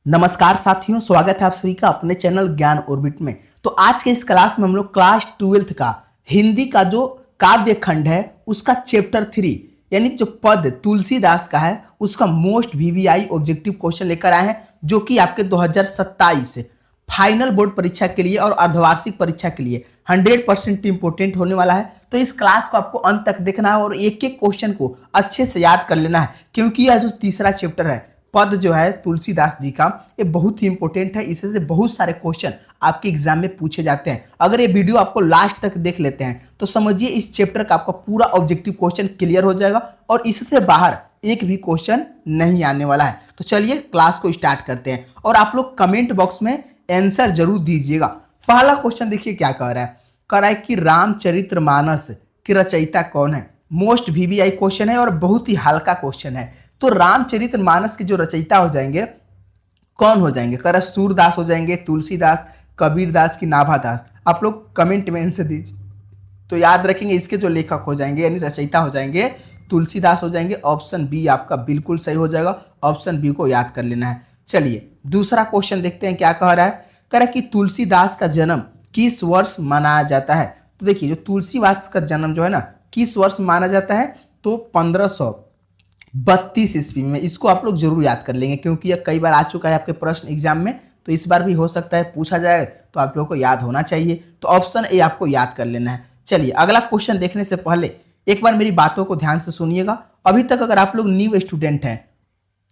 नमस्कार साथियों, स्वागत है आप सभी का अपने चैनल ज्ञान ऑर्बिट में। तो आज के इस क्लास में हम लोग क्लास 12th का हिंदी का जो काव्य खंड है उसका चैप्टर 3 यानी जो पद तुलसीदास का है उसका मोस्ट वीवीआई ऑब्जेक्टिव क्वेश्चन लेकर आए हैं, जो कि आपके 2027 फाइनल बोर्ड परीक्षा के लिए और अर्धवार्षिक परीक्षा के लिए 100% इंपोर्टेंट होने वाला है। तो इस क्लास को आपको अंत तक देखना है और एक एक क्वेश्चन को अच्छे से याद कर लेना है, क्योंकि यह जो तीसरा चैप्टर है पद जो है तुलसीदास जी का, ये बहुत ही इंपॉर्टेंट है। इससे से बहुत सारे क्वेश्चन आपके एग्जाम में पूछे जाते हैं। अगर ये वीडियो आपको लास्ट तक देख लेते हैं तो समझिए इस चैप्टर का आपका पूरा ऑब्जेक्टिव क्वेश्चन क्लियर हो जाएगा और इससे बाहर एक भी क्वेश्चन नहीं आने वाला है। तो चलिए क्लास को स्टार्ट करते हैं और आप लोग कमेंट बॉक्स में आंसर जरूर दीजिएगा। पहला क्वेश्चन देखिए क्या कह रहा है। कह रहा है कि रामचरितमानस की रचयिता कौन है। मोस्ट वीवीआई क्वेश्चन है और बहुत ही हल्का क्वेश्चन है। तो रामचरितमानस के जो रचयिता हो जाएंगे कौन हो जाएंगे। कह रहा है सूरदास हो जाएंगे, तुलसीदास, कबीरदास की नाभादास। आप लोग कमेंट में आंसर दीजिए। तो याद रखेंगे इसके जो लेखक हो जाएंगे यानी रचयिता हो जाएंगे तुलसीदास हो जाएंगे। ऑप्शन बी आपका बिल्कुल सही हो जाएगा। ऑप्शन बी को याद कर लेना है। चलिए दूसरा क्वेश्चन देखते हैं क्या कह रहा है। कह रहा है कि तुलसीदास का जन्म किस वर्ष मनाया जाता है। तो देखिए जो तुलसीदास का जन्म जो है ना किस वर्ष माना जाता है, तो 1532 ईस्वी में। इसको आप लोग जरूर याद कर लेंगे क्योंकि यह कई बार आ चुका है आपके प्रश्न एग्जाम में, तो इस बार भी हो सकता है पूछा जाए, तो आप लोगों को याद होना चाहिए। तो ऑप्शन ए आपको याद कर लेना है। चलिए अगला क्वेश्चन देखने से पहले एक बार मेरी बातों को ध्यान से सुनिएगा। अभी तक अगर आप लोग न्यू स्टूडेंट हैं,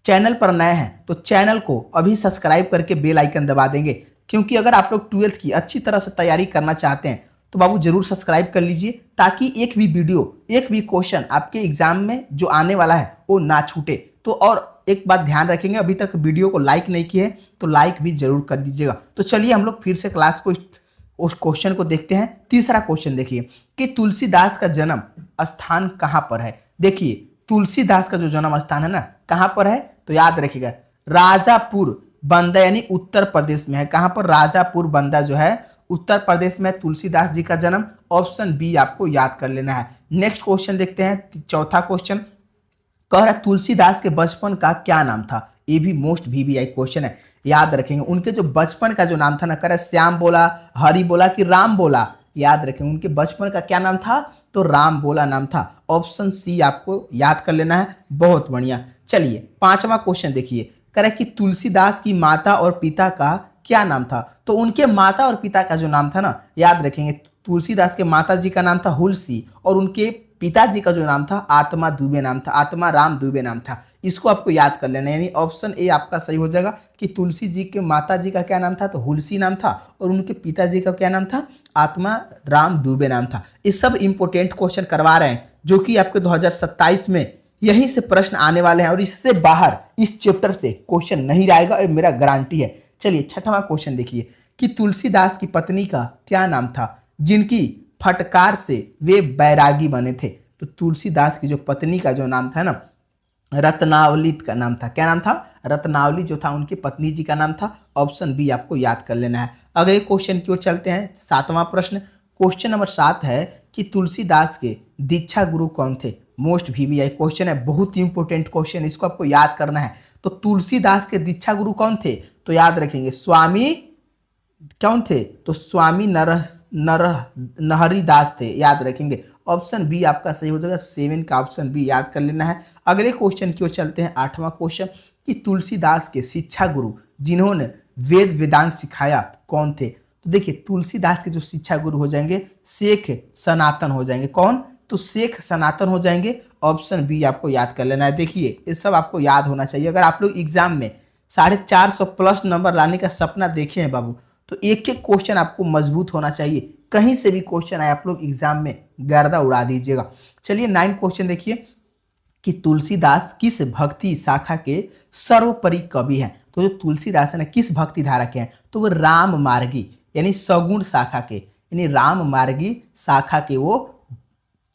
चैनल पर नए हैं, तो चैनल को अभी सब्सक्राइब करके बेल आइकन दबा देंगे, क्योंकि अगर आप लोग 12th की अच्छी तरह से तैयारी करना चाहते हैं तो बाबू जरूर सब्सक्राइब कर लीजिए, ताकि एक भी वीडियो एक भी क्वेश्चन आपके एग्जाम में जो आने वाला है वो ना छूटे। तो और एक बात ध्यान रखेंगे, अभी तक वीडियो को लाइक नहीं किए हैं तो लाइक भी जरूर कर दीजिएगा। तो चलिए हम लोग फिर से क्लास को उस क्वेश्चन को देखते हैं। तीसरा क्वेश्चन देखिए कि तुलसीदास का जन्म स्थान कहाँ पर है। देखिए तुलसीदास का जो जन्म स्थान है ना कहाँ पर है, तो याद रखिएगा राजापुर बंदा यानी उत्तर प्रदेश में है। कहाँ पर, राजापुर बंदा जो है उत्तर प्रदेश में तुलसीदास जी का जन्म। ऑप्शन बी आपको याद कर लेना है। नेक्स्ट क्वेश्चन देखते हैं, चौथा क्वेश्चन। कह रहा है तुलसीदास के बचपन का क्या नाम था। ये भी मोस्ट वीवीआई क्वेश्चन है, याद रखेंगे। उनके जो बचपन का जो नाम था ना, कह रहा है श्याम बोला, हरि बोला कि राम बोला। याद रखेंगे उनके बचपन का क्या नाम था, तो राम बोला नाम था। ऑप्शन सी आपको याद कर लेना है। बहुत बढ़िया। चलिए पांचवा क्वेश्चन देखिए। कह रहा है कि तुलसीदास की माता और पिता का क्या नाम था। तो उनके माता और पिता का जो नाम था ना, याद रखेंगे तुलसीदास के माता जी का नाम था हुलसी और उनके पिताजी का जो नाम था आत्मा दुबे नाम था, आत्मा राम दुबे नाम था। इसको आपको याद कर लेना है, यानी ऑप्शन ए आपका सही हो जाएगा कि तुलसी जी के माता जी का क्या नाम था, तो हुलसी नाम था और उनके पिताजी का क्या नाम था, आत्मा राम दुबे नाम था। ये सब इंपोर्टेंट क्वेश्चन करवा रहे हैं जो कि आपके 2027 में यहीं से प्रश्न आने वाले हैं और इससे बाहर इस चैप्टर से क्वेश्चन नहीं आएगा, ये मेरा गारंटी है। चलिए छठवां क्वेश्चन देखिए कि तुलसीदास की पत्नी का क्या नाम था जिनकी फटकार से वे बैरागी बने थे। तो तुलसीदास की जो पत्नी का जो नाम था ना, रत्नावली का नाम था। क्या नाम था, रत्नावली जो था उनकी पत्नी जी का नाम था। ऑप्शन बी आपको याद कर लेना है। अगले क्वेश्चन की ओर चलते हैं। सातवां प्रश्न, क्वेश्चन नंबर 7 है कि तुलसीदास के दीक्षा गुरु कौन थे। मोस्ट वीवीआई क्वेश्चन है, बहुत ही इंपॉर्टेंट क्वेश्चन, इसको आपको याद करना है। तो तुलसीदास के दीक्षा गुरु कौन थे, तो याद रखेंगे स्वामी कौन थे, तो स्वामी नरहरिदास थे। याद रखेंगे ऑप्शन बी आपका सही हो जाएगा। 7 का ऑप्शन बी याद कर लेना है। अगले क्वेश्चन की ओर चलते हैं। 8वां क्वेश्चन कि तुलसीदास के शिक्षा गुरु जिन्होंने वेद वेदांत सिखाया कौन थे। तो देखिए तुलसीदास के जो शिक्षा गुरु हो जाएंगे शेख सनातन हो जाएंगे। कौन, तो शेख सनातन हो जाएंगे। ऑप्शन बी आपको याद कर लेना है। देखिए ये सब आपको याद होना चाहिए। अगर आप लोग एग्जाम में 450 प्लस नंबर लाने का सपना देखे हैं बाबू, तो एक एक क्वेश्चन आपको मजबूत होना चाहिए। कहीं से भी क्वेश्चन आए आप लोग एग्जाम में गर्दा उड़ा दीजिएगा। चलिए 9 क्वेश्चन देखिए कि तुलसीदास किस भक्ति शाखा के सर्वोपरि कवि हैं। तो जो तुलसीदास है ना किस भक्ति धारा के हैं, तो वो राम मार्गी यानी सगुण शाखा के, यानी राम मार्गी शाखा के वो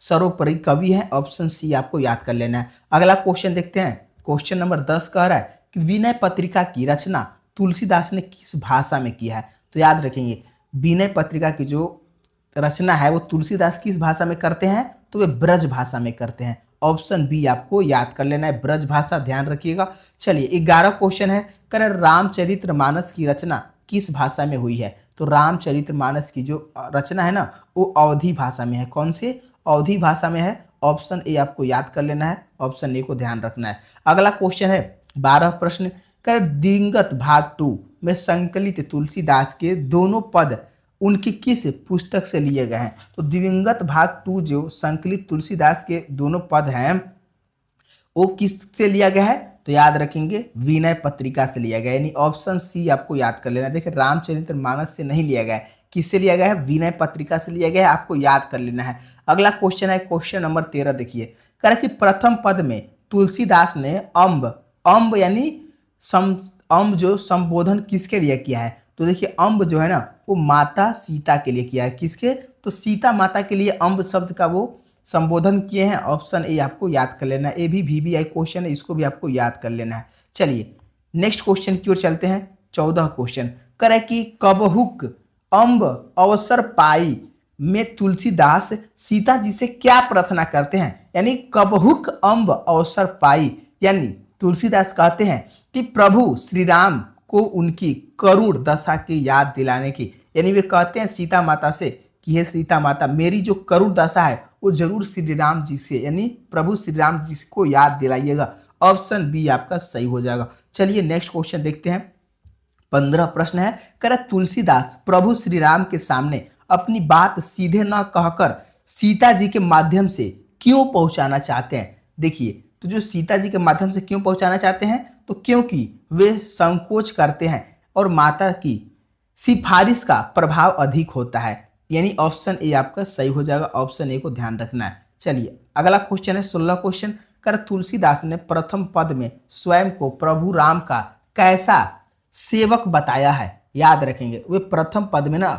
सर्वोपरि कवि है। ऑप्शन सी आपको याद कर लेना है। अगला क्वेश्चन देखते हैं। क्वेश्चन नंबर 10 कह रहा है कि विनय पत्रिका की रचना तुलसीदास ने किस भाषा में किया है। तो याद रखेंगे विनय पत्रिका की जो रचना है वो तुलसीदास किस भाषा में करते हैं, तो वे ब्रज भाषा में करते हैं। ऑप्शन बी आपको याद कर लेना है, ब्रजभाषा, ध्यान रखिएगा। चलिए 11 क्वेश्चन है, कह रहे रामचरितमानस की रचना किस भाषा में हुई है? तो रामचरितमानस की जो रचना है ना वो अवधी भाषा में है। कौन से? अवधी भाषा में है। ऑप्शन ए आपको याद कर लेना है, ऑप्शन ए को ध्यान रखना है। अगला क्वेश्चन है 12 प्रश्न, कर दिवंगत भाग 2 में संकलित तुलसीदास के दोनों पद उनकी किस पुस्तक से लिए गए हैं? तो दिवंगत भाग 2 जो संकलित तुलसीदास के दोनों पद हैं वो किस से लिया गया है? तो याद रखेंगे विनय पत्रिका से लिया गया, यानी ऑप्शन सी आपको याद कर लेना है। देखिए रामचरितमानस से नहीं लिया गया है, किससे लिया गया है? विनय पत्रिका से लिया गया है, आपको याद कर लेना है। अगला क्वेश्चन है क्वेश्चन नंबर 13, देखिए कह रहा कि प्रथम पद में तुलसीदास ने अम्ब यानी अम्ब जो संबोधन किसके लिए किया है? तो देखिए अम्ब जो है ना वो माता सीता के लिए किया है। किसके? तो सीता माता के लिए अम्ब शब्द का वो संबोधन किए हैं। ऑप्शन ए आपको याद कर लेना है, ये भी VBI क्वेश्चन है, इसको भी आपको याद कर लेना है। चलिए नेक्स्ट क्वेश्चन की ओर चलते हैं। 14 क्वेश्चन करे कि कबहुक अम्ब अवसर पाई में तुलसीदास सीता जी से क्या प्रार्थना करते हैं? यानी कबहुक अम्ब अवसर पाई, यानी तुलसीदास कहते हैं कि प्रभु श्री राम को उनकी करुण दशा की याद दिलाने की, यानी वे कहते हैं सीता माता से कि हे सीता माता मेरी जो करुण दशा है वो जरूर श्री राम जी से यानी प्रभु श्री राम जी को याद दिलाइएगा। ऑप्शन बी आपका सही हो जाएगा। चलिए नेक्स्ट क्वेश्चन देखते हैं। 15 प्रश्न है, कह रहा तुलसीदास प्रभु श्री राम के सामने अपनी बात सीधे न कहकर सीता जी के माध्यम से क्यों पहुंचाना चाहते हैं? देखिए तो जो सीता जी के माध्यम से क्यों पहुंचाना चाहते हैं? तो क्योंकि वे संकोच करते हैं और माता की सिफारिश का प्रभाव अधिक होता है, यानी ऑप्शन ए आपका सही हो जाएगा। ऑप्शन ए को ध्यान रखना है। चलिए अगला क्वेश्चन है 16 क्वेश्चन, कर तुलसीदास ने प्रथम पद में स्वयं को प्रभु राम का कैसा सेवक बताया है? याद रखेंगे वे प्रथम पद में ना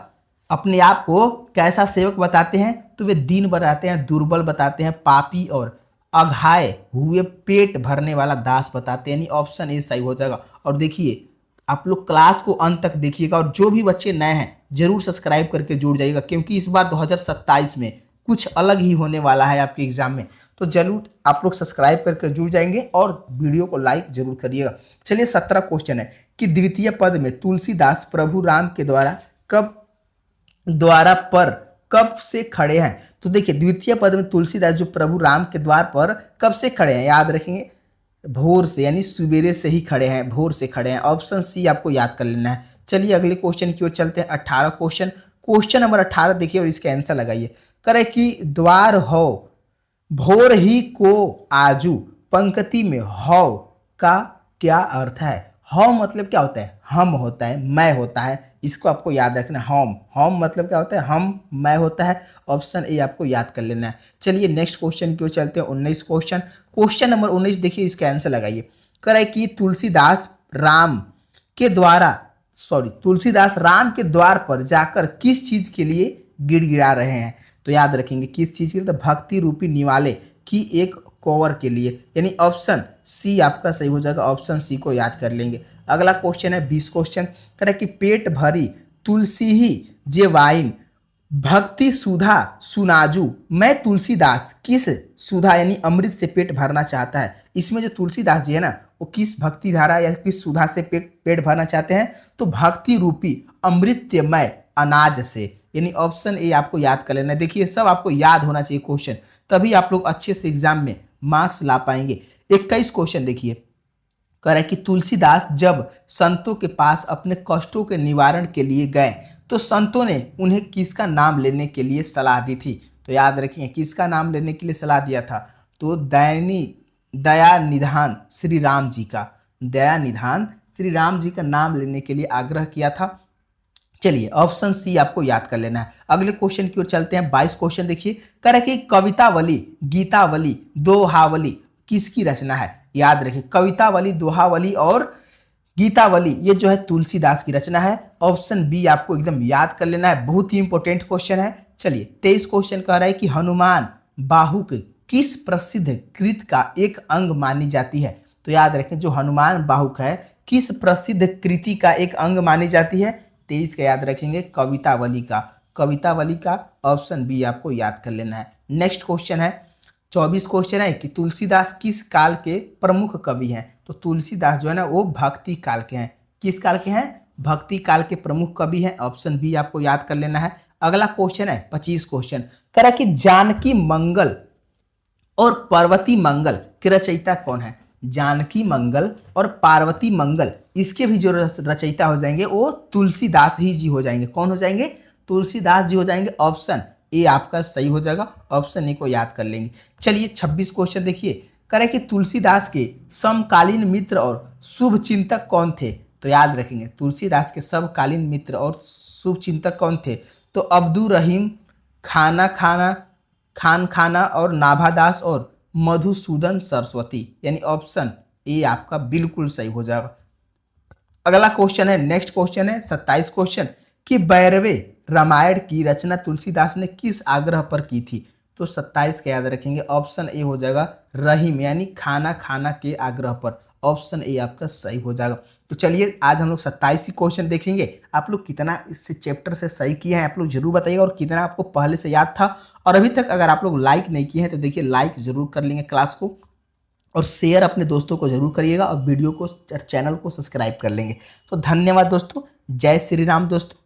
अपने आप को कैसा सेवक बताते हैं? तो वे दीन बताते हैं, दुर्बल बताते हैं, पापी और अघाए हुए पेट भरने वाला दास बताते हैं, यानी ऑप्शन ए सही हो जाएगा। और देखिए आप लोग क्लास को अंत तक देखिएगा और जो भी बच्चे नए हैं जरूर सब्सक्राइब करके जुड़ जाइएगा, क्योंकि इस बार 2027 में कुछ अलग ही होने वाला है आपके एग्जाम में। तो जरूर आप लोग सब्सक्राइब करके जुड़ जाएंगे और वीडियो को लाइक जरूर करिएगा। चलिए 17 क्वेश्चन है कि द्वितीय पद में तुलसीदास प्रभु राम के द्वारा पर कब से खड़े हैं? तो देखिए द्वितीय पद में तुलसीदास जो प्रभु राम के द्वार पर कब से खड़े हैं? याद रखेंगे भोर से, यानी सवेरे से ही खड़े हैं, भोर से खड़े हैं। ऑप्शन सी आपको याद कर लेना है। चलिए अगले क्वेश्चन की ओर चलते हैं। 18 क्वेश्चन, क्वेश्चन नंबर 18 देखिए और इसका आंसर लगाइए। करे कि द्वार हो भोर ही को आजू पंक्ति में हौ का क्या अर्थ है? हौ मतलब क्या होता है? हम होता है, मैं होता है, इसको आपको याद रखना है। हम मतलब क्या होता है? हम, मैं होता है। ऑप्शन ए आपको याद कर लेना है। चलिए नेक्स्ट क्वेश्चन की ओर चलते हैं। 19 क्वेश्चन, क्वेश्चन नंबर 19 देखिए इसका आंसर लगाइए। करे कि तुलसीदास राम राम के द्वार पर जाकर किस चीज के लिए गिड़गिड़ा रहे हैं? तो याद रखेंगे किस चीज के लिए? तो भक्ति रूपी निवाले की एक कोवर के लिए, यानी ऑप्शन सी आपका सही हो जाएगा। ऑप्शन सी को याद कर लेंगे। अगला क्वेश्चन है 20 क्वेश्चन, कह रहा है कि पेट भरी तुलसी ही जे वाइन भक्ति सुधा सुनाजू, मैं तुलसीदास किस सुधा यानी अमृत से पेट भरना चाहता है? इसमें जो तुलसीदास जी है ना वो किस भक्ति धारा या किस सुधा से पेट भरना चाहते हैं? तो भक्ति रूपी अमृतमय अनाज से, यानी ऑप्शन ए आपको याद कर लेना है। देखिए सब आपको याद होना चाहिए क्वेश्चन, तभी आप लोग अच्छे से एग्जाम में मार्क्स ला पाएंगे। 21 क्वेश्चन देखिए, कह रहा है कि तुलसीदास जब संतों के पास अपने कष्टों के निवारण के लिए गए तो संतों ने उन्हें किसका नाम लेने के लिए सलाह दी थी? तो याद रखिए किसका नाम लेने के लिए सलाह दिया था? तो दया निधान श्री राम जी का, दया निधान श्री राम जी का नाम लेने के लिए आग्रह किया था। चलिए ऑप्शन सी आपको याद कर लेना है। अगले क्वेश्चन की ओर चलते हैं। 22 क्वेश्चन देखिए, कह रहा है कि कवितावली, गीतावली, दोहावली किसकी रचना है? याद रखिए कवितावली, दोहावली और गीतावली ये जो है तुलसीदास की रचना है। ऑप्शन बी आपको एकदम याद कर लेना है, बहुत ही इंपॉर्टेंट क्वेश्चन है। चलिए 23 क्वेश्चन कह रहा है कि हनुमान बाहुक किस प्रसिद्ध कृत का एक अंग मानी जाती है? तो याद रखें जो हनुमान बाहुक है किस प्रसिद्ध कृति का एक अंग मानी जाती है? 23 का याद रखेंगे कवितावली का, कवितावली का। ऑप्शन बी आपको याद कर लेना है। नेक्स्ट क्वेश्चन है 24 क्वेश्चन है कि तुलसीदास किस काल के प्रमुख कवि हैं। तो तुलसीदास जो है ना वो भक्ति काल के हैं। किस काल के हैं? भक्ति काल के प्रमुख कवि हैं। ऑप्शन बी आपको याद कर लेना है। अगला क्वेश्चन है 25 क्वेश्चन, कह रहा है कि जानकी मंगल और पार्वती मंगल के रचयिता कौन है। जानकी मंगल और पार्वती मंगल इसके भी जो रचयिता हो जाएंगे वो तुलसीदास ही जी हो जाएंगे। कौन हो जाएंगे? तुलसीदास जी हो जाएंगे। ऑप्शन ए आपका सही हो जाएगा। ऑप्शन ए को याद कर लेंगे। चलिए 26 क्वेश्चन देखिए, कह रहे कि तुलसीदास के समकालीन मित्र और शुभ चिंतक कौन थे। तो याद रखेंगे तुलसीदास के समकालीन मित्र और शुभ चिंतक कौन थे। तो अब्दुल रहीम खाना खाना खान खाना और नाभादास और मधुसूदन सरस्वती, यानी ऑप्शन ए आपका बिल्कुल सही हो जाएगा। अगला क्वेश्चन है, नेक्स्ट क्वेश्चन है 27 क्वेश्चन कि 12वें रामायण की रचना तुलसीदास ने किस आग्रह पर की थी। तो 27 का याद रखेंगे। ऑप्शन ए हो जाएगा रहीम, यानी खाना खाना के आग्रह पर। ऑप्शन ए आपका सही हो जाएगा। तो चलिए आज हम लोग 27 ही क्वेश्चन देखेंगे। आप लोग कितना इस चैप्टर से सही किए हैं आप लोग जरूर बताइएगा, और कितना आपको पहले से याद था। और अभी तक अगर आप लोग लाइक नहीं किए हैं तो देखिए लाइक जरूर कर लेंगे क्लास को, और शेयर अपने दोस्तों को जरूर करिएगा, और वीडियो को चैनल को सब्सक्राइब कर लेंगे। तो धन्यवाद दोस्तों। जय श्री राम दोस्तों।